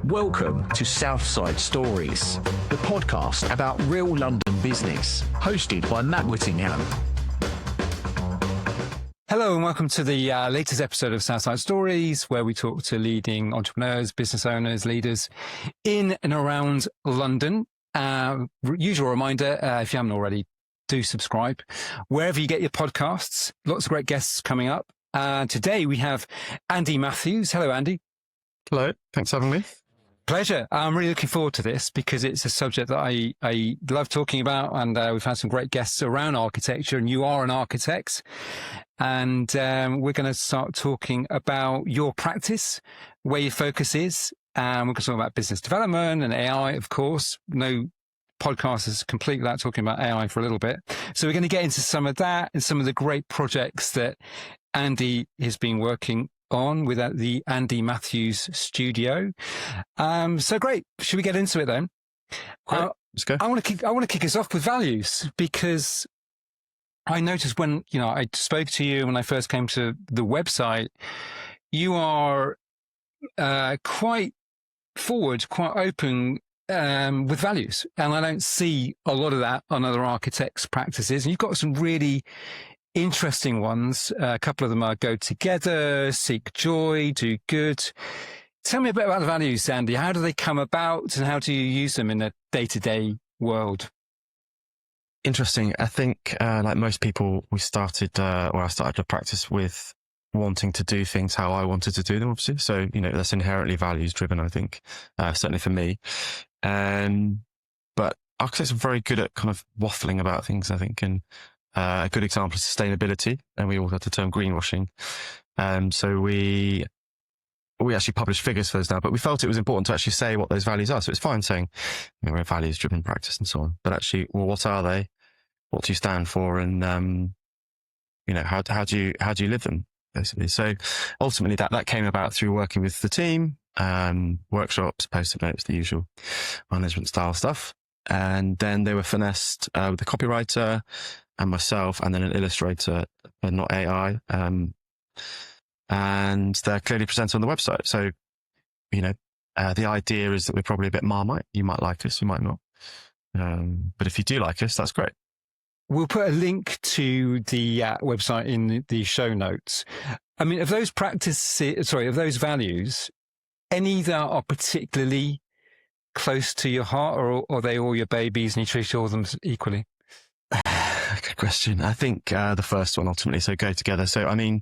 Welcome to Southside Stories, the podcast about real London business, hosted by Matt Whittingham. Hello and welcome to the latest episode of Southside Stories, where we talk to leading entrepreneurs, business owners, leaders in and around London. Usual reminder, if you haven't already, do subscribe wherever you get your podcasts. Lots of great guests coming up. Today we have Andy Matthews. Hello, Andy. Hello. Thanks for having me. Pleasure. I'm really looking forward to this because it's a subject that I love talking about, and we've had some great guests around architecture, and you are an architect. And we're going to start talking about your practice, where your focus is. We're going to talk about business development and AI, of course. No podcast is complete without talking about AI for a little bit. So we're going to get into some of that and some of the great projects that Andy has been working on with the Andy Matthews Studio. So great. Should we get into it then? Let's go. I want to kick us off with values, because I noticed when, I spoke to you when I first came to the website, you are quite forward, quite open with values. And I don't see a lot of that on other architects' practices. And you've got some really interesting ones. A couple of them are go together, seek joy, do good. Tell me a bit about the values, Andy. How do they come about and how do you use them in a day-to-day world? Interesting. I think, like most people, I started to practice with wanting to do things how I wanted to do them, obviously. So, that's inherently values driven, I think, certainly for me. But architects are very good at kind of waffling about things, I think. And a good example is sustainability. And we all have the term greenwashing. So we actually publish figures for those now, but we felt it was important to actually say what those values are. So it's fine saying we're a values driven practice and so on, but actually, well, what are they? What do you stand for? And, how do you live them, basically? So ultimately that came about through working with the team, workshops, post-it notes, the usual management style stuff. And then they were finessed with a copywriter and myself, and then an illustrator, but not AI. And they're clearly presented on the website. So, the idea is that we're probably a bit Marmite. You might like us, you might not. But if you do like us, that's great. We'll put a link to the website in the show notes. I mean, of those of those values, any that are particularly close to your heart, or are they all your babies and you treat all of them equally? Good question. I think the first one ultimately, so go together. So, I mean,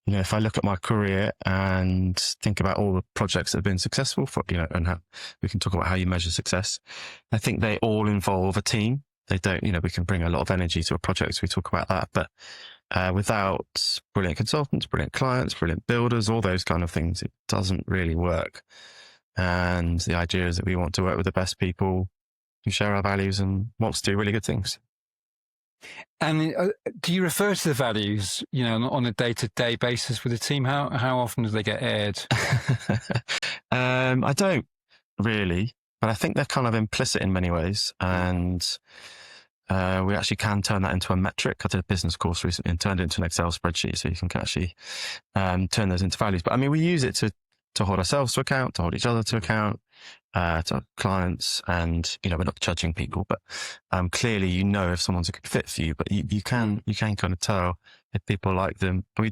if I look at my career and think about all the projects that have been successful and how we can talk about how you measure success, I think they all involve a team. They don't, we can bring a lot of energy to a project. So we talk about that, but without brilliant consultants, brilliant clients, brilliant builders, all those kind of things, it doesn't really work. And the idea is that we want to work with the best people who share our values and want to do really good things. And do you refer to the values, on a day-to-day basis with the team? How often do they get aired? I don't really, but I think they're kind of implicit in many ways. And we actually can turn that into a metric. I did a business course recently and turned it into an Excel spreadsheet, so you can actually turn those into values. But I mean, we use it to hold ourselves to account, to hold each other to account, to clients, and we're not judging people, but clearly if someone's a good fit for you. But you can kind of tell if people like them. We're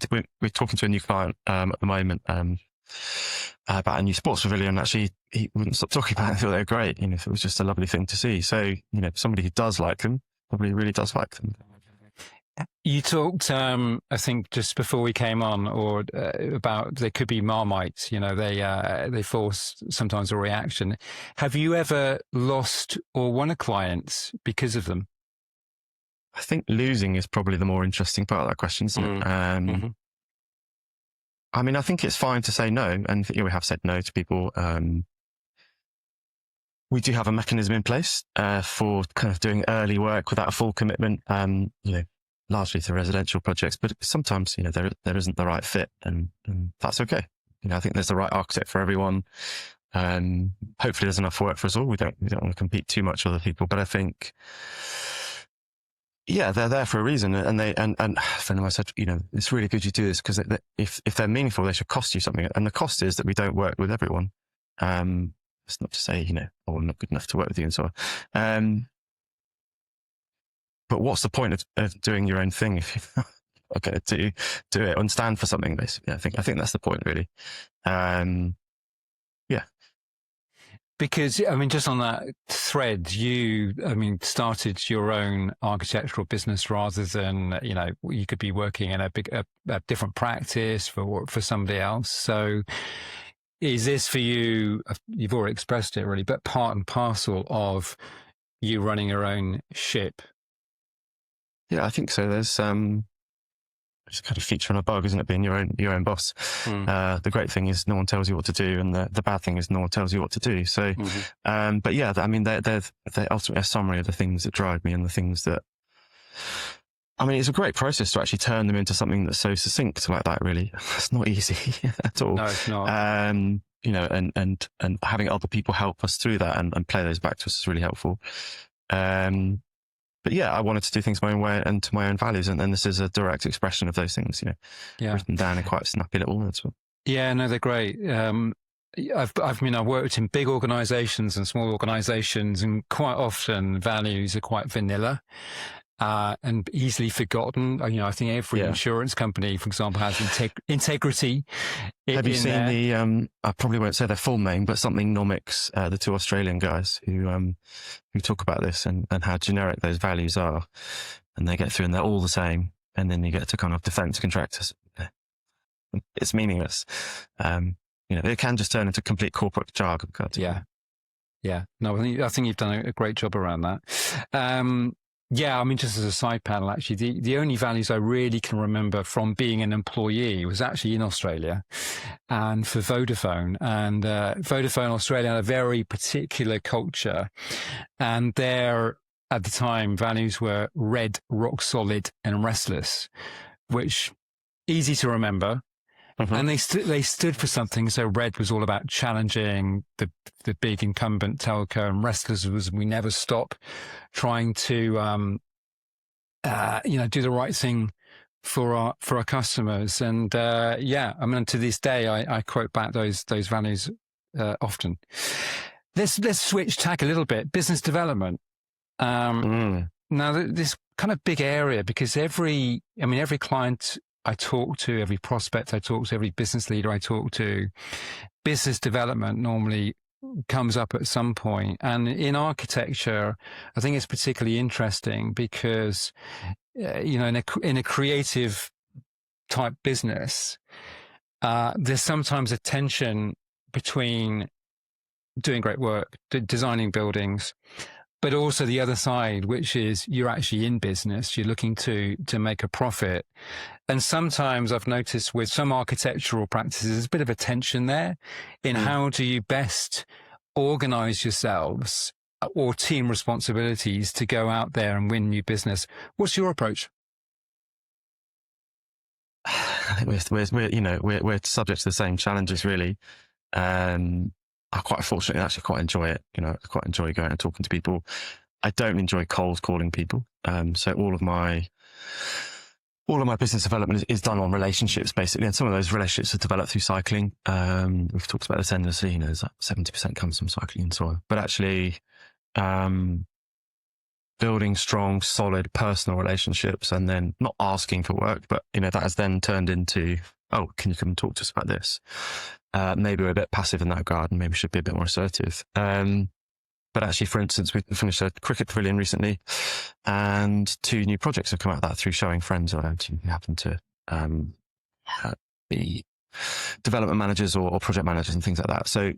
talking to a new client at the moment about a new sports pavilion. And actually, he wouldn't stop talking about it until they were great. If it was just a lovely thing to see. So somebody who does like them probably really does like them. You talked, I think, just before we came on, about they could be Marmites. They force sometimes a reaction. Have you ever lost or won a client because of them? I think losing is probably the more interesting part of that question, isn't it? Mm-hmm. I mean, I think it's fine to say no, and we have said no to people. We do have a mechanism in place for kind of doing early work without a full commitment. Largely to residential projects, but sometimes, there isn't the right fit, and that's okay. I think there's the right architect for everyone. Hopefully there's enough work for us all. We don't want to compete too much with other people, but I think, they're there for a reason. And a friend of mine said, it's really good you do this, because if they're meaningful, they should cost you something. And the cost is that we don't work with everyone. It's not to say, oh, I'm not good enough to work with you and so on. But what's the point of doing your own thing if you're not going to do it and stand for something, basically? I think that's the point, really. Yeah. Because, I mean, just on that thread, started your own architectural business rather than, you could be working in a different practice for somebody else. So is this for you, you've already expressed it really, but part and parcel of you running your own ship? Yeah, I think so. There's it's kind of feature and a bug, isn't it? Being your own boss. The great thing is no one tells you what to do, and the bad thing is no one tells you what to do. So, but yeah, I mean, they're ultimately a summary of the things that drive me and the things that. I mean, it's a great process to actually turn them into something that's so succinct like that. Really, it's not easy at all. No, it's not. And having other people help us through that and play those back to us is really helpful. But yeah, I wanted to do things my own way and to my own values. And this is a direct expression of those things, written down in quite a snappy little words. Yeah, no, they're great. I've worked in big organizations and small organizations, and quite often values are quite vanilla. And easily forgotten. I think every insurance company, for example, has integrity. Have you seen the? I probably won't say their full name, but something Nomics, the two Australian guys who talk about this and how generic those values are, and they get through and they're all the same, and then you get to kind of defence contractors. It's meaningless. It can just turn into complete corporate jargon. Yeah. No, I think you've done a great job around that. Yeah, I mean, just as a side panel, actually, the only values I really can remember from being an employee was actually in Australia and for Vodafone. And Vodafone Australia had a very particular culture. And their, at the time, values were red, rock solid, and restless, which easy to remember. And they stood for something. So red was all about challenging the big incumbent telco, and restless was we never stop trying to do the right thing for our customers. And to this day I quote back those values often. Let's switch tack a little bit. Business development. Now this kind of big area, because every client I talk to, every prospect I talk to, every business leader I talk to, business development normally comes up at some point. And in architecture, I think it's particularly interesting because, in a creative type business, there's sometimes a tension between doing great work, designing buildings, but also the other side, which is you're actually in business, you're looking to make a profit. And sometimes I've noticed with some architectural practices, there's a bit of a tension there in how do you best organize yourselves or team responsibilities to go out there and win new business. What's your approach? I think we're subject to the same challenges, really. I quite fortunately actually quite enjoy it. I quite enjoy going and talking to people. I don't enjoy cold calling people. So all of my business development is done on relationships, basically. And some of those relationships are developed through cycling. We've talked about this endlessly, there's like 70% comes from cycling and so on. But actually, building strong, solid personal relationships and then not asking for work, but, that has then turned into, oh, can you come and talk to us about this? Maybe we're a bit passive in that regard and maybe we should be a bit more assertive. But actually, for instance, we finished a cricket pavilion recently and 2 new projects have come out of that through showing friends who happen to be development managers or project managers and things like that. So,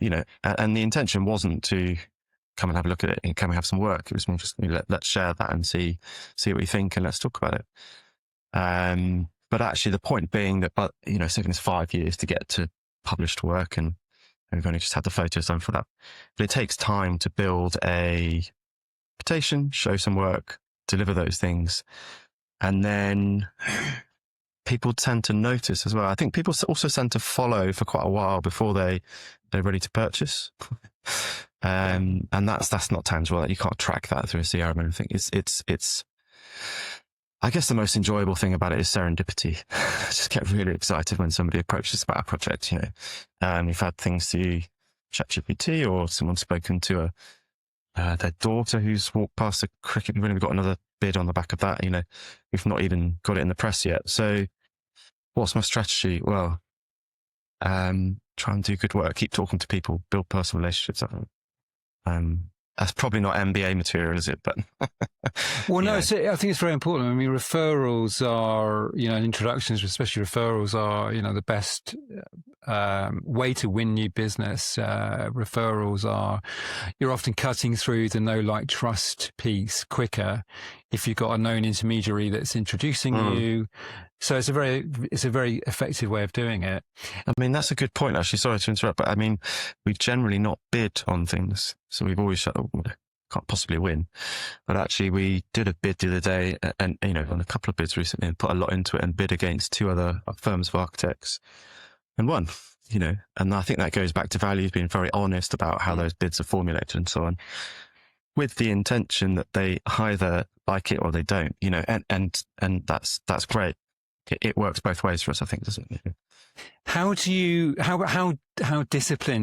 and the intention wasn't to come and have a look at it and can we have some work? It was more just let's share that and see what we think and let's talk about it. But actually the point being that, it's taken us 5 years to get to published work and we've only just had the photos done for that. But it takes time to build a reputation, show some work, deliver those things. And then people tend to notice as well. I think people also tend to follow for quite a while before they're ready to purchase. And that's not tangible. You can't track that through a CRM or anything. It's I guess the most enjoyable thing about it is serendipity. I just get really excited when somebody approaches about a project, We've had things to ChatGPT, or someone's spoken to their daughter who's walked past a cricket. We've only got another bid on the back of that. We've not even got it in the press yet. So what's my strategy? Well, try and do good work, keep talking to people, build personal relationships. That's probably not MBA material, is it? But well, no, I think it's very important. I mean, referrals are, introductions, especially referrals, are, the best way to win new business. Referrals are, you're often cutting through the know, like, trust piece quicker if you've got a known intermediary that's introducing you. So it's a very effective way of doing it. I mean, that's a good point, actually. Sorry to interrupt, but I mean, we generally not bid on things. So we've always can't possibly win. But actually, we did a bid the other day and, on a couple of bids recently, and put a lot into it and bid against 2 other firms of architects and won, and I think that goes back to values, being very honest about how those bids are formulated and so on, with the intention that they either like it or they don't, and that's great. It works both ways for us, I think, doesn't it? How disciplined,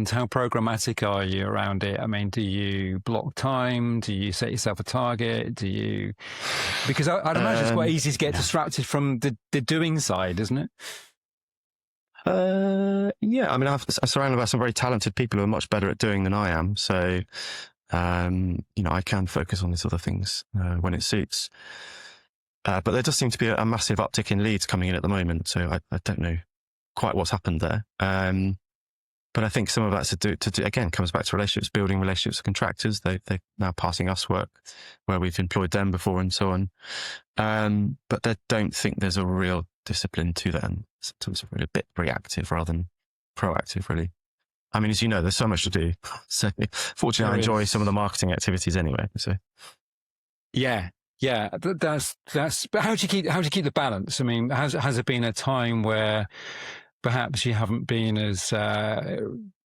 how programmatic are you around it? I mean, do you block time? Do you set yourself a target? Because I'd imagine it's quite easy to get distracted from the doing side, isn't it? Yeah. I mean, I'm surrounded by some very talented people who are much better at doing than I am. So, I can focus on these other things when it suits. But there does seem to be a massive uptick in leads coming in at the moment. So I don't know quite what's happened there. But I think some of that's to do again, comes back to relationships, building relationships with contractors. They're now passing us work where we've employed them before and so on. But I don't think there's a real discipline to that. And sometimes we're a bit reactive rather than proactive, really. I mean, as you know, there's so much to do. So fortunately, I enjoy some of the marketing activities anyway. So yeah. Yeah, that's. But how do you keep the balance? I mean, has there been a time where perhaps you haven't been as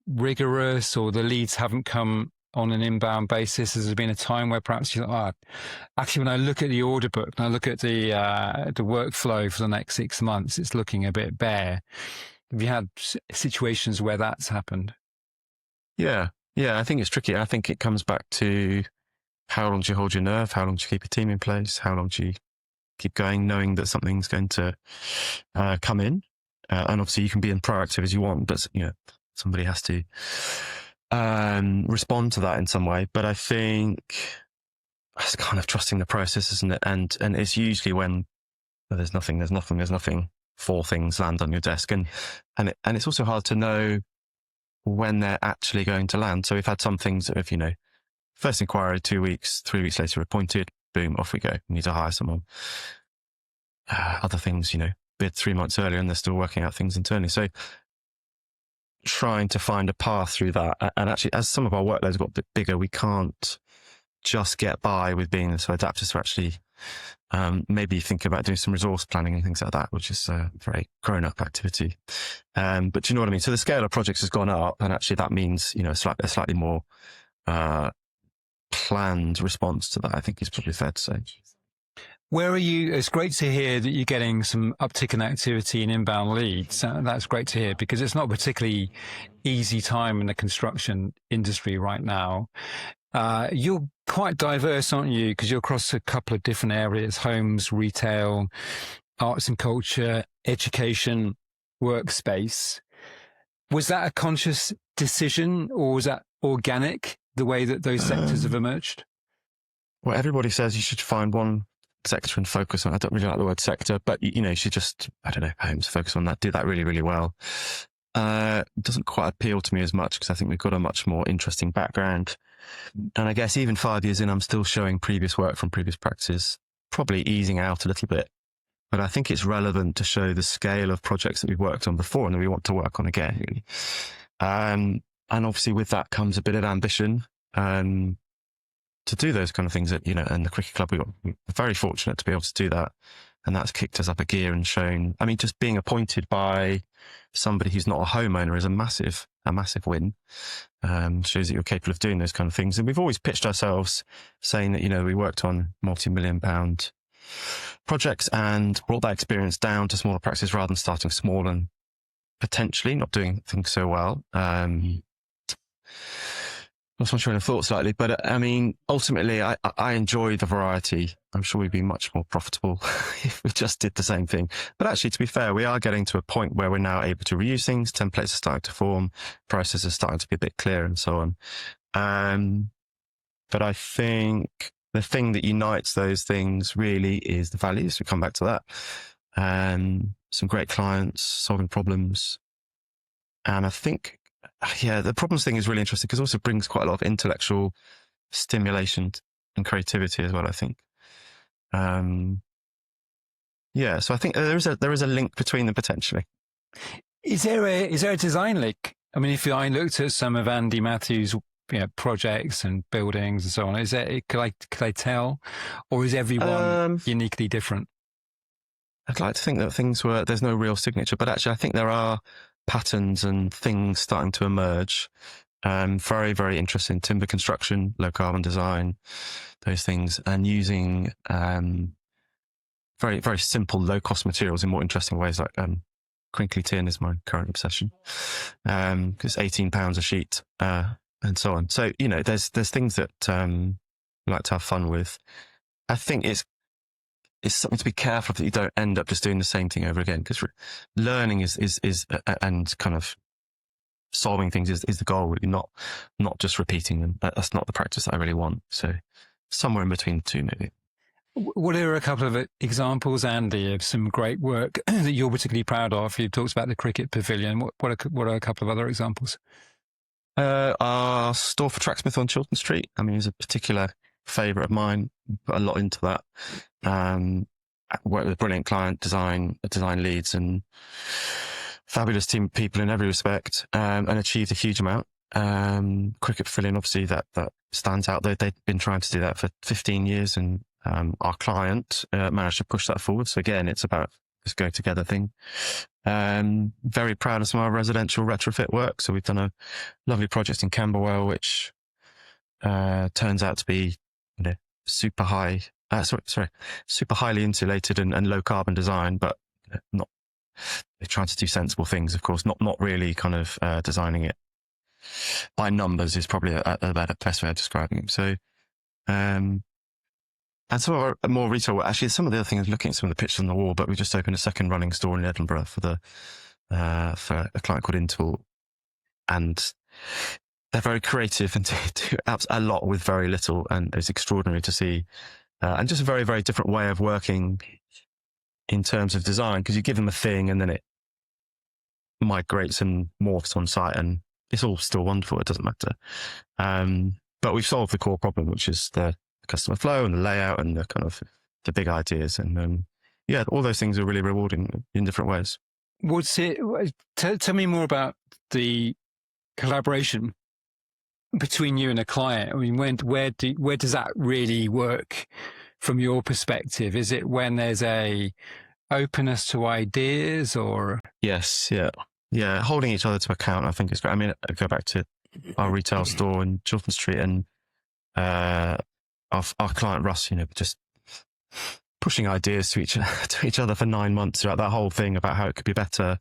rigorous, or the leads haven't come on an inbound basis? Has there been a time where perhaps you're like, actually, when I look at the order book and I look at the workflow for the next 6 months, it's looking a bit bare. Have you had situations where that's happened? Yeah, I think it's tricky. I think it comes back to, how long do you hold your nerve? How long do you keep your team in place? How long do you keep going, knowing that something's going to come in? And obviously, you can be as proactive as you want, but somebody has to respond to that in some way. But I think it's kind of trusting the process, isn't it? And it's usually when there's nothing, 4 things land on your desk, and it's also hard to know when they're actually going to land. So we've had some things that have, first inquiry, 2 weeks, 3 weeks later appointed, boom, off we go. We need to hire someone. Other things, bid 3 months earlier and they're still working out things internally. So trying to find a path through that. And actually, as some of our workloads got a bit bigger, we can't just get by with being so adaptive. So actually, maybe think about doing some resource planning and things like that, which is a very grown-up activity. But do you know what I mean? So the scale of projects has gone up, and actually that means, a slightly more planned response to that, I think is probably fair to say. Where are you? It's great to hear that you're getting some uptick in activity in inbound leads. That's great to hear, because it's not a particularly easy time in the construction industry right now. You're quite diverse, aren't you? Because you're across a couple of different areas: homes, retail, arts and culture, education, workspace. Was that a conscious decision, or was that organic, the way that those sectors have emerged? Well, everybody says you should find one sector and focus on. I don't really like the word sector, but you should just, homes, focus on that, do that really, really well. It doesn't quite appeal to me as much, because I think we've got a much more interesting background. And I guess even 5 years in, I'm still showing previous work from previous practices, probably easing out a little bit. But I think it's relevant to show the scale of projects that we've worked on before and that we want to work on again, really. And obviously with that comes a bit of ambition to do those kind of things that, and the cricket club, we're very fortunate to be able to do that. And that's kicked us up a gear and shown, just being appointed by somebody who's not a homeowner is a massive win. Shows that you're capable of doing those kind of things. And we've always pitched ourselves saying that, we worked on multi-million-pound projects and brought that experience down to smaller practices rather than starting small and potentially not doing things so well. lost my train of thought slightly, but I mean, ultimately, I enjoy the variety. I'm sure we'd be much more profitable if we just did the same thing. But actually, to be fair, we are getting to a point where we're now able to reuse things. Templates are starting to form, processes are starting to be a bit clearer, and so on. But I think the thing that unites those things really is the values. We come back to that. Some great clients, solving problems, and I think, yeah, the problems thing is really interesting because it also brings quite a lot of intellectual stimulation and creativity as well, I think. Yeah, so I think there is a link between them potentially. Is there a design link? I mean, if I looked at some of Andy Matthews' projects and buildings and so on, could I tell, or is everyone uniquely different? I'd like to think that there's no real signature, but actually I think there are patterns and things starting to emerge. Very, very interesting timber construction, low carbon design, those things, and using very, very simple, low cost materials in more interesting ways, like crinkly tin is my current obsession, because £18 a sheet, and so on. So, there's things that I like to have fun with. I think it's something to be careful of, that you don't end up just doing the same thing over again, because learning is and kind of solving things is the goal, really, not just repeating them. That's not the practice that I really want. So somewhere in between the two, maybe. What are a couple of examples, Andy, of some great work that you're particularly proud of? You talked about the cricket pavilion. What are a couple of other examples? Our store for Tracksmith on Chiltern Street, I mean, is a particular favourite of mine. Put a lot into that. I worked with a brilliant client, design leads, and fabulous team of people in every respect, and achieved a huge amount. Cricket pavilion, obviously, that stands out. They've been trying to do that for 15 years, and our client managed to push that forward. So again, it's about this go together thing. Very proud of some of our residential retrofit work. So we've done a lovely project in Camberwell, which turns out to be super highly insulated and low carbon design, but not. They're trying to do sensible things, of course, not really kind of designing it by numbers is probably a best way of describing it. So, and some of our more retail, actually, some of the other things, looking at some of the pictures on the wall, but we just opened a second running store in Edinburgh for a client called Intool, and they're very creative and do a lot with very little, and it's extraordinary to see, and just a very, very different way of working in terms of design, because you give them a thing and then it migrates and morphs on site, and it's all still wonderful. It doesn't matter. But we've solved the core problem, which is the customer flow and the layout and the kind of the big ideas. And yeah, all those things are really rewarding in different ways. Tell me more about the collaboration between you and a client. I mean, where does that really work from your perspective? Is it when there's a openness to ideas, or? Yes, yeah, holding each other to account, I think is great. I mean, I go back to our retail store in Chiltern Street, and our client Russ, just pushing ideas to each other for 9 months throughout that whole thing about how it could be better.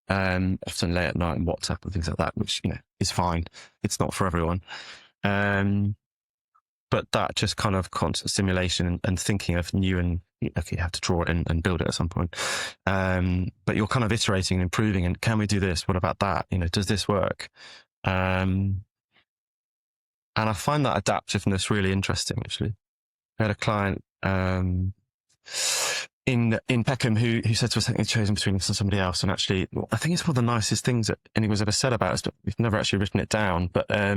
Often late at night and WhatsApp and things like that, which is fine. It's not for everyone. But that just kind of constant stimulation and thinking of new, and okay, you have to draw it and build it at some point. But you're kind of iterating and improving, and can we do this? What about that? Does this work? And I find that adaptiveness really interesting, actually. I had a client in Peckham who said to us, I think they'd chosen between us and somebody else. And actually, I think it's one of the nicest things that anyone's ever said about us, but we've never actually written it down. But I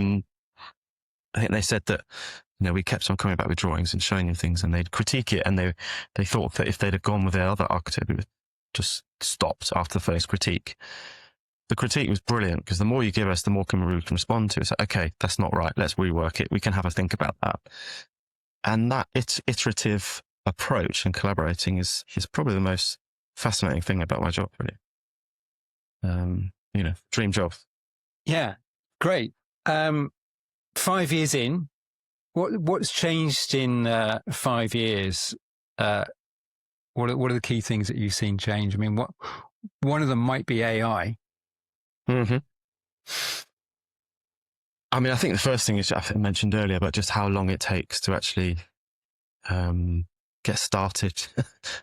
think they said that, we kept on coming back with drawings and showing them things, and they'd critique it. And they thought that if they'd have gone with their other architect, we would just stopped after the first critique. The critique was brilliant, because the more you give us, the more we can respond to. It's like, okay, that's not right. Let's rework it. We can have a think about that. And that iterative approach and collaborating is probably the most fascinating thing about my job, really. Dream job. Yeah, great. 5 years in, what's changed in 5 years? What are the key things that you've seen change? I mean, one of them might be AI. Mm-hmm. I mean, I think the first thing is, I mentioned earlier, but just how long it takes to actually get started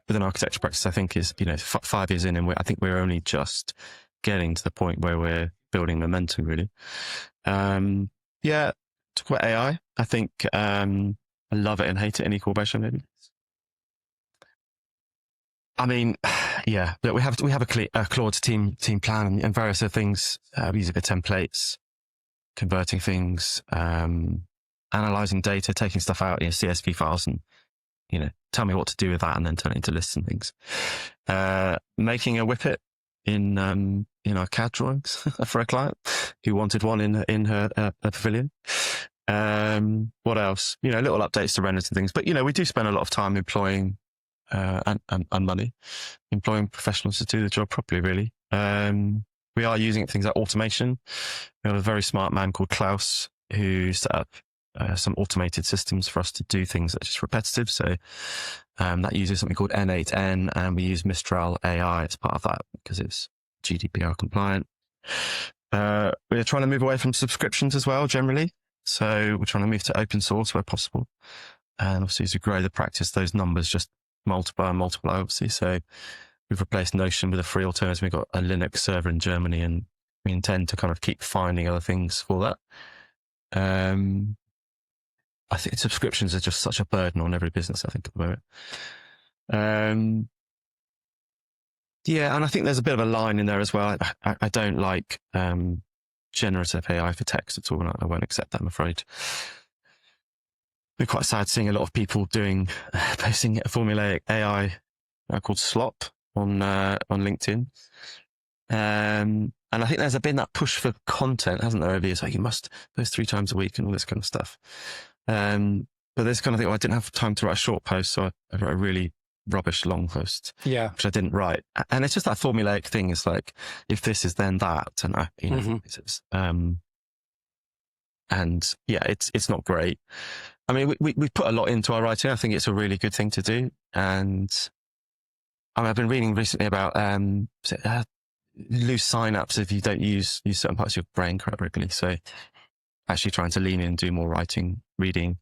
with an architecture practice, I think is, 5 years in, and I think we're only just getting to the point where we're building momentum, really. Yeah, talk about AI. I think I love it and hate it in equal measure, maybe. I mean, yeah, look, we have a Claude team plan and various other things. We use it for templates, converting things, analyzing data, taking stuff out, CSV files, and tell me what to do with that, and then turn it into lists and things. Making a whippet in our CAD drawings for a client who wanted one in her pavilion. What else? Little updates to renders and things. But we do spend a lot of time employing and money employing professionals to do the job properly. Really, we are using things like automation. We have a very smart man called Klaus who set up some automated systems for us to do things that are just repetitive. So that uses something called N8N, and we use Mistral AI as part of that because it's GDPR compliant. We're trying to move away from subscriptions as well, generally. So we're trying to move to open source where possible. And obviously, as we grow the practice, those numbers just multiply, obviously. So we've replaced Notion with a free alternative. We've got a Linux server in Germany, and we intend to kind of keep finding other things for that. I think subscriptions are just such a burden on every business, I think, at the moment. Yeah, and I think there's a bit of a line in there as well. I don't like generative AI for text at all, and I won't accept that, I'm afraid. We're quite sad seeing a lot of people posting a formulaic AI called slop on LinkedIn. And I think there's been that push for content, hasn't there, over the years? Like, you must post 3 times a week and all this kind of stuff. But this kind of thing, I didn't have time to write a short post, so I wrote a really rubbish long post, which I didn't write. And it's just that formulaic thing. It's like, if this is then that, and and yeah, it's not great. I mean, we put a lot into our writing. I think it's a really good thing to do. And I've been reading recently about loose synapse if you don't use certain parts of your brain correctly. So actually trying to lean in and do more writing, reading,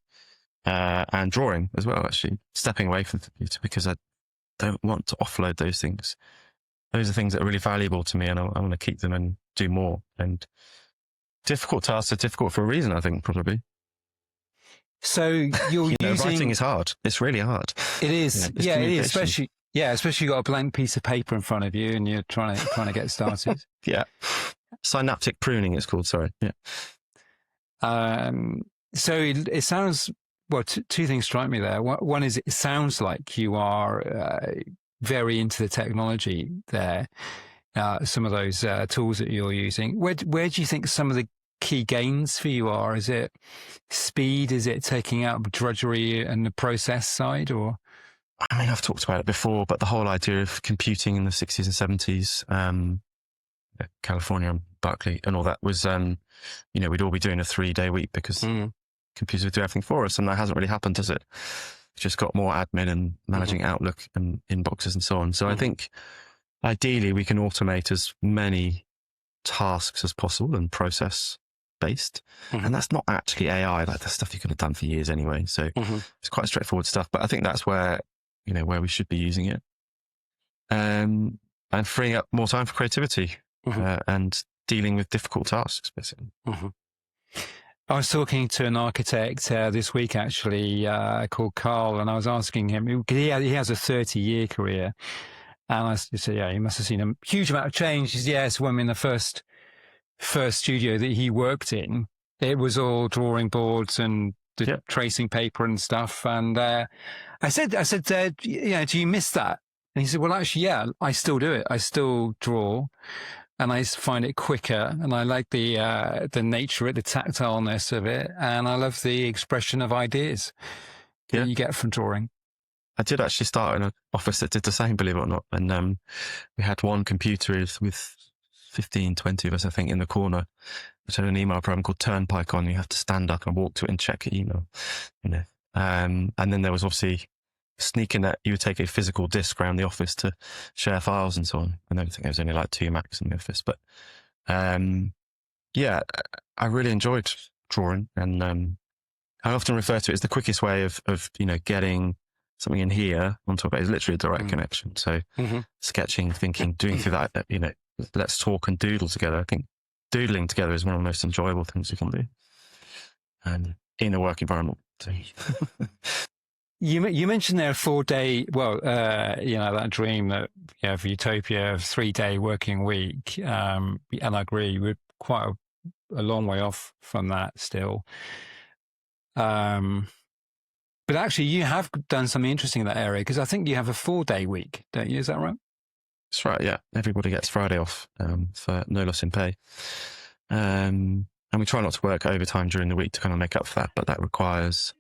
and drawing as well, actually stepping away from the computer because I don't want to offload those things. Those are things that are really valuable to me, and I want to keep them and do more. And difficult tasks are difficult for a reason, I think, probably. So you're using... writing is hard. It's really hard. It is. It is. Especially you got a blank piece of paper in front of you and you're trying to get started. Yeah. Synaptic pruning, it's called. Sorry. Yeah. So it sounds, well, 2 things strike me there. One is, it sounds like you are very into the technology there. Some of those tools that you're using. Where do you think some of the key gains for you are? Is it speed? Is it taking out drudgery and the process side? Or, I mean, I've talked about it before, but the whole idea of computing in the 60s and 70s, California and Berkeley and all that was, we'd all be doing a 3-day week because computers would do everything for us, and that hasn't really happened, has it? It's just got more admin and managing Outlook and inboxes and so on. So I think ideally we can automate as many tasks as possible and process based. And that's not actually AI, like the stuff you could have done for years anyway. So it's quite straightforward stuff, but I think that's where we should be using it. And freeing up more time for creativity and dealing with difficult tasks, basically. I was talking to an architect this week, actually, called Carl, and I was asking him, he has a 30-year career. And I said, yeah, he must have seen a huge amount of change. He said, yes, when in the first studio that he worked in, it was all drawing boards and the tracing paper and stuff. And I said, do you miss that? And he said, well, actually, yeah, I still do it. I still draw, and I find it quicker, and I like the nature, the tactileness of it, and I love the expression of ideas that you get from drawing. I did actually start in an office that did the same, believe it or not. And we had one computer with 15, 20 of us, I think, in the corner, which had an email program called Turnpike on. You have to stand up and walk to it and check your email. And then there was obviously sneaking that you would take a physical disk around the office to share files and so on. And I think there was only like 2 Macs in the office. But I really enjoyed drawing. And I often refer to it as the quickest way of getting something in here on top of it is literally a direct connection. So sketching, thinking, doing through that, let's talk and doodle together. I think doodling together is one of the most enjoyable things you can do. And in a work environment. So. You mentioned there a 4-day, that dream that for Utopia, a 3-day working week. And I agree, we're quite a long way off from that still. But actually, you have done something interesting in that area, because I think you have a 4-day week, don't you? Is that right? That's right, yeah. Everybody gets Friday off for no loss in pay. And we try not to work overtime during the week to kind of make up for that, but that requires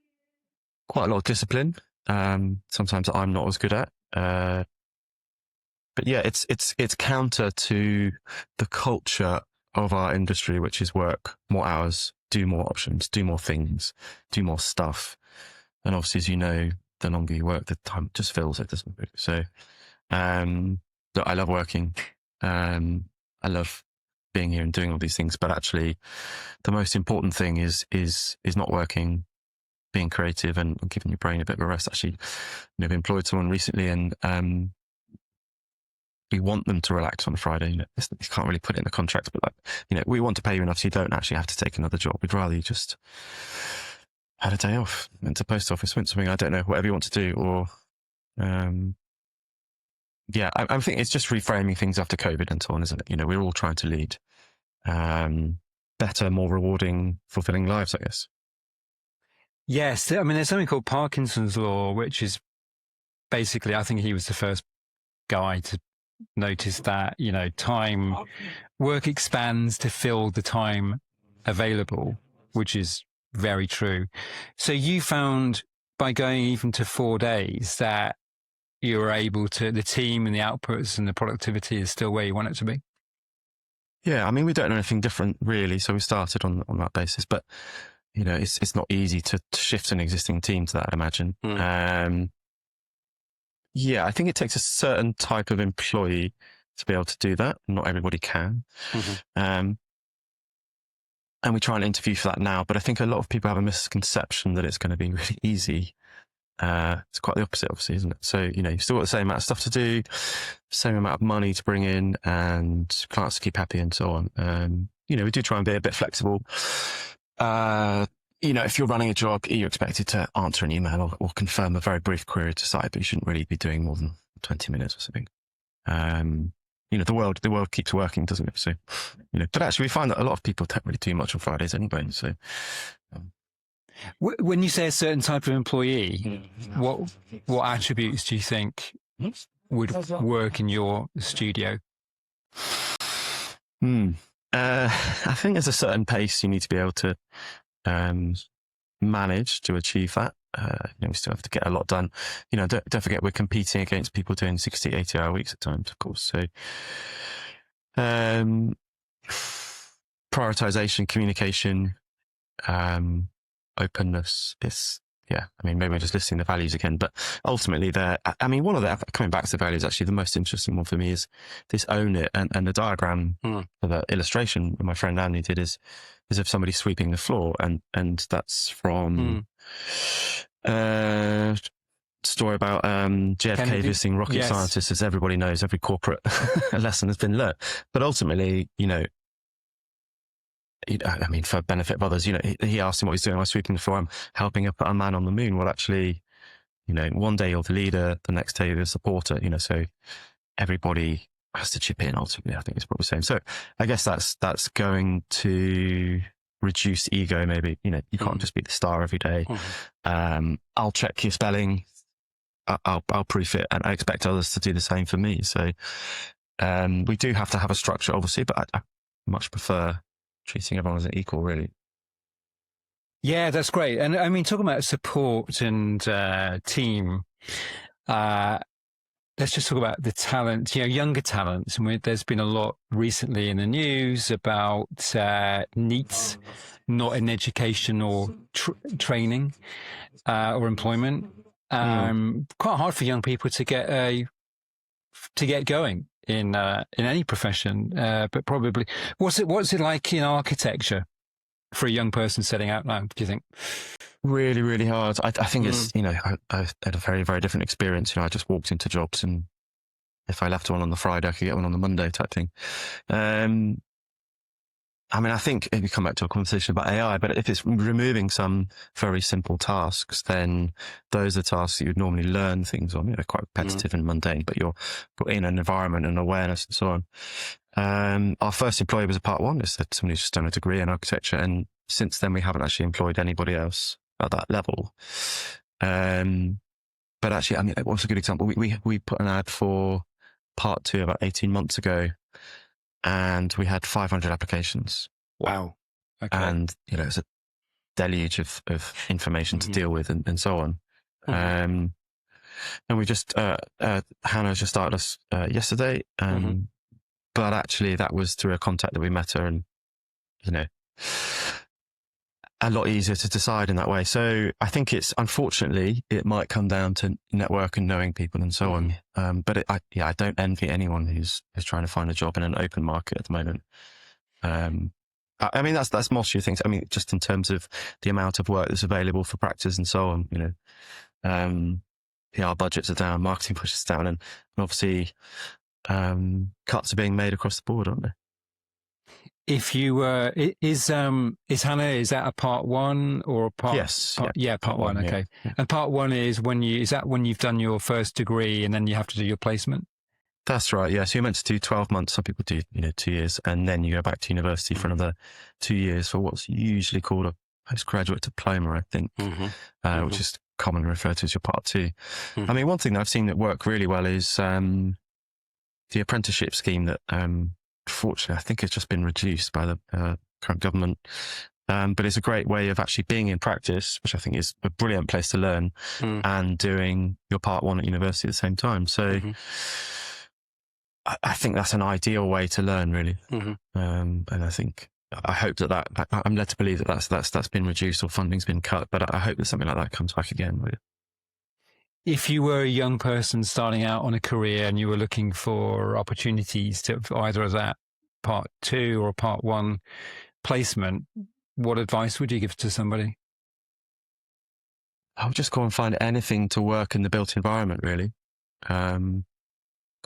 quite a lot of discipline. Sometimes I'm not as good at. But yeah, it's counter to the culture of our industry, which is work more hours, do more options, do more things, do more stuff. And obviously, as you know, the longer you work, the time just fills it, doesn't it? So, look, I love working. I love being here and doing all these things. But actually, the most important thing is not working, being creative, and giving your brain a bit of a rest. Actually, we employed someone recently, and we want them to relax on a Friday. You can't really put it in the contract, but we want to pay you enough so you don't actually have to take another job. We'd rather you just had a day off, went to post office, went something, I don't know, whatever you want to do. Or, I think it's just reframing things after COVID and so on, isn't it? We're all trying to lead better, more rewarding, fulfilling lives, I guess. Yes. I mean, there's something called Parkinson's law, which is basically, I think he was the first guy to notice that, work expands to fill the time available, which is very true. So you found by going even to 4 days that you were able to, the team and the outputs and the productivity is still where you want it to be? Yeah, I mean, we don't know anything different really. So we started on that basis, but it's not easy to shift an existing team to that, I imagine. Yeah, I think it takes a certain type of employee to be able to do that. Not everybody can. And we try and interview for that now, but I think a lot of people have a misconception that it's going to be really easy. It's quite the opposite, obviously, isn't it? So, you've still got the same amount of stuff to do, same amount of money to bring in, and clients to keep happy and so on. We do try and be a bit flexible. If you're running a job, you're expected to answer an email or confirm a very brief query to site, but you shouldn't really be doing more than 20 minutes or something. The world keeps working, doesn't it? So, but actually we find that a lot of people don't really do much on Fridays anyway. So, when you say a certain type of employee, what attributes do you think would work in your studio? I think there's a certain pace you need to be able to manage to achieve that. We still have to get a lot done. Don't forget we're competing against people doing 60, 80-hour weeks at times, of course. So, prioritization, communication, openness is, maybe we're just listing the values again, but ultimately one of the, coming back to the values, actually the most interesting one for me is this own it. And the diagram for the illustration my friend Andy did is of somebody sweeping the floor. And that's from story about JFK Kennedy. visiting rocket scientists. As everybody knows, every corporate lesson has been learned. But ultimately, for benefit of others, he asked him what he's doing. I was sweeping the floor. I'm helping put a man on the moon. Well, actually, one day you're the leader, the next day you're the supporter, so everybody has to chip in ultimately, I think it's probably the same. So I guess that's going to reduce ego maybe. You can't just be the star every day. I'll check your spelling. I'll proof it, and I expect others to do the same for me. So we do have to have a structure, obviously, but I much prefer treating everyone as an equal, really. Yeah, that's great. And I mean, talking about support and team, let's just talk about the talent, younger talents. And there's been a lot recently in the news about NEETs, not in education or training or employment. Quite hard for young people to get going in any profession, but probably what's it like in architecture? for a young person setting out now, do you think? Really, really hard. I think it's, I had a very, very different experience. I just walked into jobs, and if I left one on the Friday, I could get one on the Monday type thing. I think if you come back to a conversation about AI, but if it's removing some very simple tasks, then those are tasks that you'd normally learn things on, quite repetitive and mundane, but you're put in an environment and awareness and so on. Our first employee was a part one. It's somebody who's just done a degree in architecture. And since then, we haven't actually employed anybody else at that level. But actually, what's a good example? We put an ad for part two about 18 months ago, and we had 500 applications. Wow. Okay. And, it's a deluge of information to deal with and so on. And we just, Hannah just started us yesterday. But actually that was through a contact that we met her, and, a lot easier to decide in that way. So I think unfortunately, it might come down to network and knowing people and so on. But I don't envy anyone who's trying to find a job in an open market at the moment. That's most of things. Just in terms of the amount of work that's available for practice and so on, PR budgets are down, marketing pushes down, and obviously, cuts are being made across the board, aren't they? If you were, is Hannah, is that a part one or a part? Yes. Part one. Okay. Yeah. And part one is when you've done your first degree and then you have to do your placement? That's right. Yeah. So you're meant to do 12 months. Some people do, 2 years, and then you go back to university for another 2 years for what's usually called a postgraduate diploma, I think, which is commonly referred to as your part two. One thing that I've seen that work really well is the apprenticeship scheme that, fortunately, I think has just been reduced by the current government. But it's a great way of actually being in practice, which I think is a brilliant place to learn, and doing your part one at university at the same time. So I think that's an ideal way to learn, really. And I hope that I'm led to believe that that's been reduced or funding's been cut, but I hope that something like that comes back again. If you were a young person starting out on a career and you were looking for opportunities to either as that part two or part one placement, what advice would you give to somebody? I would just go and find anything to work in the built environment, really. Go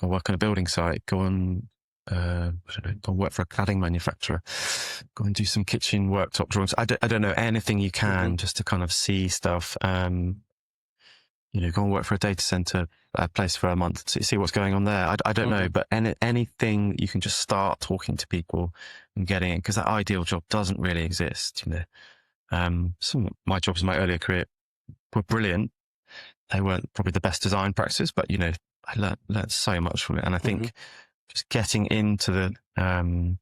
work on a building site, go and go work for a cladding manufacturer, go and do some kitchen worktop drawings. I don't know, anything you can just to kind of see stuff. Go and work for a data center place for a month, see what's going on there. I don't know, but anything you can just start talking to people and getting in, because that ideal job doesn't really exist. Some of my jobs in my earlier career were brilliant. They weren't probably the best design practices, but I learned so much from it. And I think just getting into the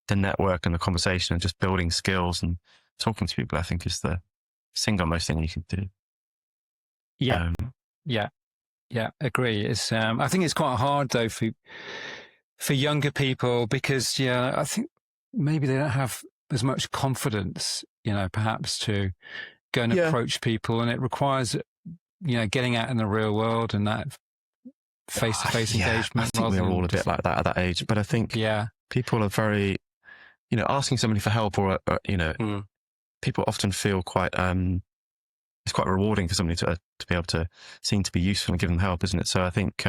network and the conversation and just building skills and talking to people, I think is the single most thing you can do. Yeah. Agree. It's, I think it's quite hard though for younger people because, I think maybe they don't have as much confidence, perhaps to go and approach people, and it requires, getting out in the real world and that face-to-face engagement. I think we're all a bit like that at that age, but I think people are very, asking somebody for help or people often feel quite, it's quite rewarding for somebody to be able to seem to be useful and give them help, isn't it? So I think,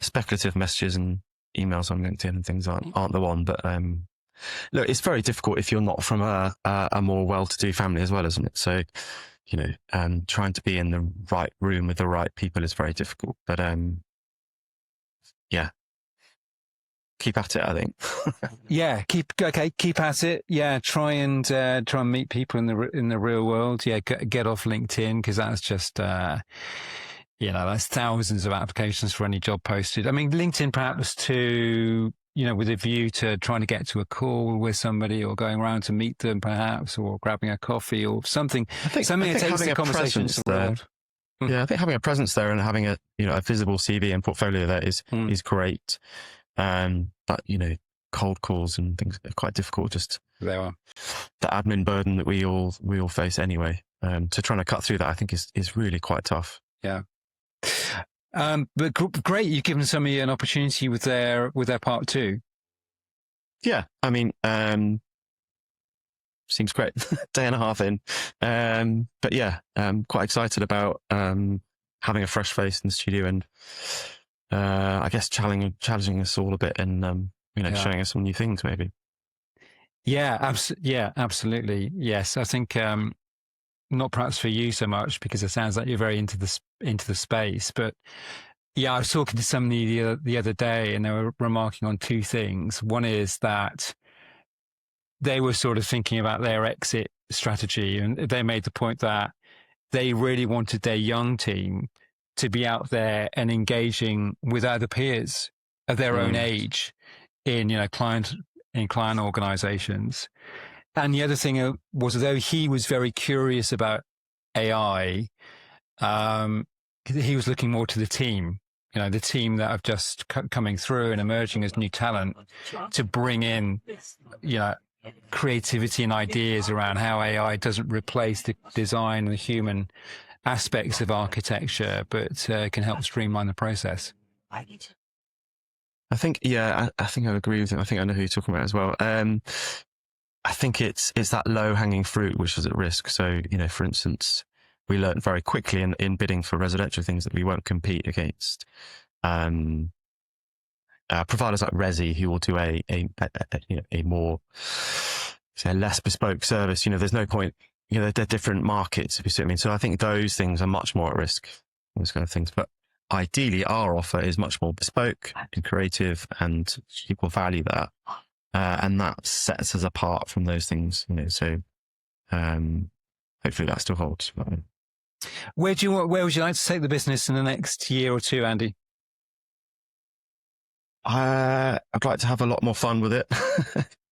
speculative messages and emails on LinkedIn and things aren't the one. But look, it's very difficult if you're not from a more well-to-do family as well, isn't it? So, trying to be in the right room with the right people is very difficult. But keep at it, I think. Keep at it. Yeah, try and meet people in the real world. Yeah, get off LinkedIn, because that's just that's thousands of applications for any job posted. LinkedIn perhaps to with a view to trying to get to a call with somebody or going around to meet them perhaps, or grabbing a coffee or something. I think that takes the conversation to the world. Yeah, I think having a presence there and having a visible CV and portfolio there is great. But cold calls and things are quite difficult. Just they are the admin burden that we all face anyway. So trying to cut through that, I think, is really quite tough. Yeah. But great, you've given somebody an opportunity with their part two. Yeah, seems great. Day and a half in. But yeah, quite excited about having a fresh face in the studio and I guess challenging us all a bit and showing us some new things maybe. Yeah, absolutely. Yes, I think not perhaps for you so much because it sounds like you're very into the space, but yeah, I was talking to somebody the other day, and they were remarking on two things. One is that they were sort of thinking about their exit strategy, and they made the point that they really wanted their young team to be out there and engaging with other peers of their own age in client organizations. And the other thing was, although he was very curious about AI, he was looking more to the team, the team that are just coming through and emerging as new talent, to bring in, creativity and ideas around how AI doesn't replace the design and the human aspects of architecture, but can help streamline the process. I think, I think I agree with him. I think I know who you're talking about as well. I think it's that low hanging fruit which is at risk. So, for instance, we learned very quickly in bidding for residential things that we won't compete against providers like Resi, who will do a more, say, less bespoke service. There's no point. They're different markets, if you see what I mean. So I think those things are much more at risk, those kind of things. But ideally, our offer is much more bespoke and creative, and people value that, and that sets us apart from those things. So hopefully that still holds. Where would you like to take the business in the next year or two, Andy? I'd like to have a lot more fun with it,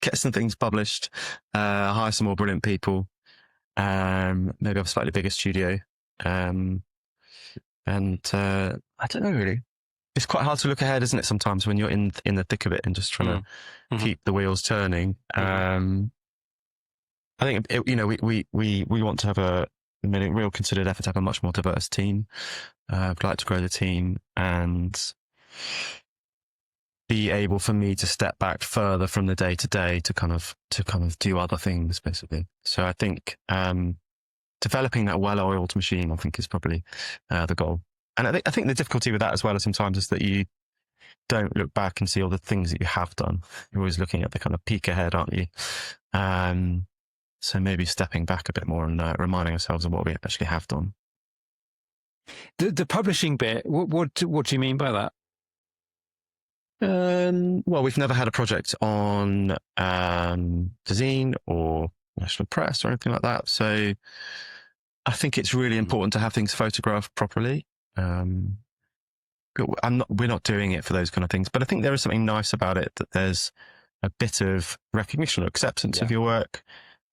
get some things published, hire some more brilliant people, maybe have a slightly bigger studio. And I don't know, really. It's quite hard to look ahead, isn't it, sometimes when you're in the thick of it and just trying to keep the wheels turning. I think, we want to have a real considered effort to have a much more diverse team. I'd like to grow the team and be able for me to step back further from the day to day to kind of do other things, basically. So I think developing that well-oiled machine, I think, is probably the goal. And I think the difficulty with that as well sometimes is that you don't look back and see all the things that you have done. You're always looking at the kind of peak ahead, aren't you? So maybe stepping back a bit more and reminding ourselves of what we actually have done. The publishing bit, what do you mean by that? Well, we've never had a project on the zine or National Press or anything like that. So I think it's really important to have things photographed properly. We're not doing it for those kind of things, but I think there is something nice about it, that there's a bit of recognition or acceptance of your work.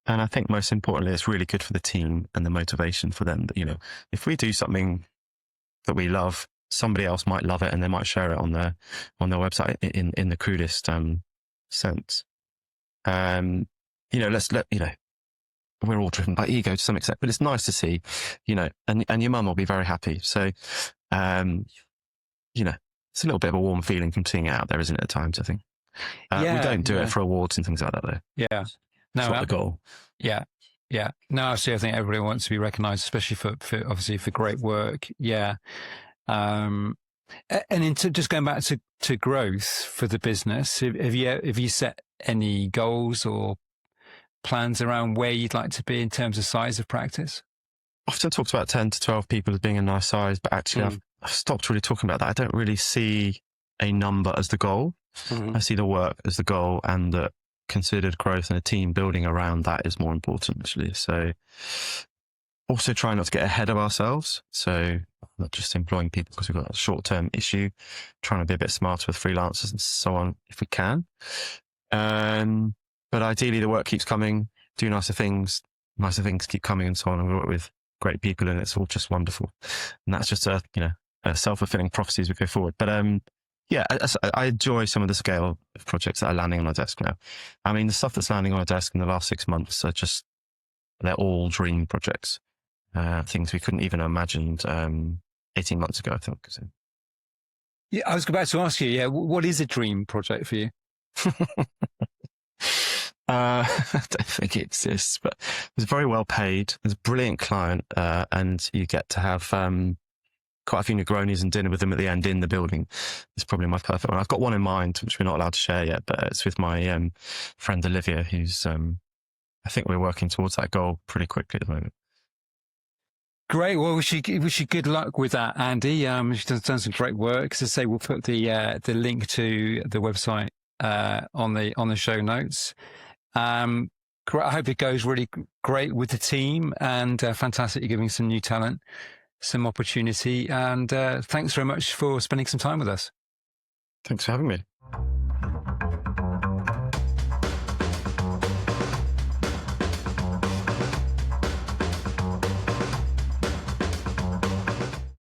And I think most importantly, it's really good for the team and the motivation for them that, if we do something that we love, somebody else might love it and they might share it on their website in the crudest sense. We're all driven by ego to some extent, but it's nice to see, and your mum will be very happy. So, it's a little bit of a warm feeling from seeing it out there, isn't it, at times, I think. We don't do it for awards and things like that, though. Yeah. That's not the goal. Yeah. Yeah. No, actually, I think everybody wants to be recognised, especially for obviously for great work. Yeah. And just going back to growth for the business, have you set any goals or plans around where you'd like to be in terms of size of practice? Often talked about 10 to 12 people as being a nice size, but actually I've stopped really talking about that. I don't really see a number as the goal. I see the work as the goal, and that considered growth and a team building around that is more important, actually. So also trying not to get ahead of ourselves. So not just employing people because we've got a short-term issue, trying to be a bit smarter with freelancers and so on if we can. But ideally the work keeps coming, do nicer things keep coming and so on. And we work with great people and it's all just wonderful. And that's just a self-fulfilling prophecy as we go forward. But I enjoy some of the scale of projects that are landing on our desk now. I mean, the stuff that's landing on our desk in the last 6 months they're all dream projects. Things we couldn't even have imagined 18 months ago, I think. So. Yeah, I was about to ask you, what is a dream project for you? I don't think it exists, but it's very well paid. It's a brilliant client, and you get to have quite a few Negronis and dinner with them at the end in the building. It's probably my perfect one. I've got one in mind, which we're not allowed to share yet, but it's with my friend Olivia, who's, I think we're working towards that goal pretty quickly at the moment. Great. Well, wish you good luck with that, Andy. She's done some great work. As I say, we'll put the link to the website on the show notes. I hope it goes really great with the team, and fantastic. You're giving some new talent some opportunity. And thanks very much for spending some time with us. Thanks for having me.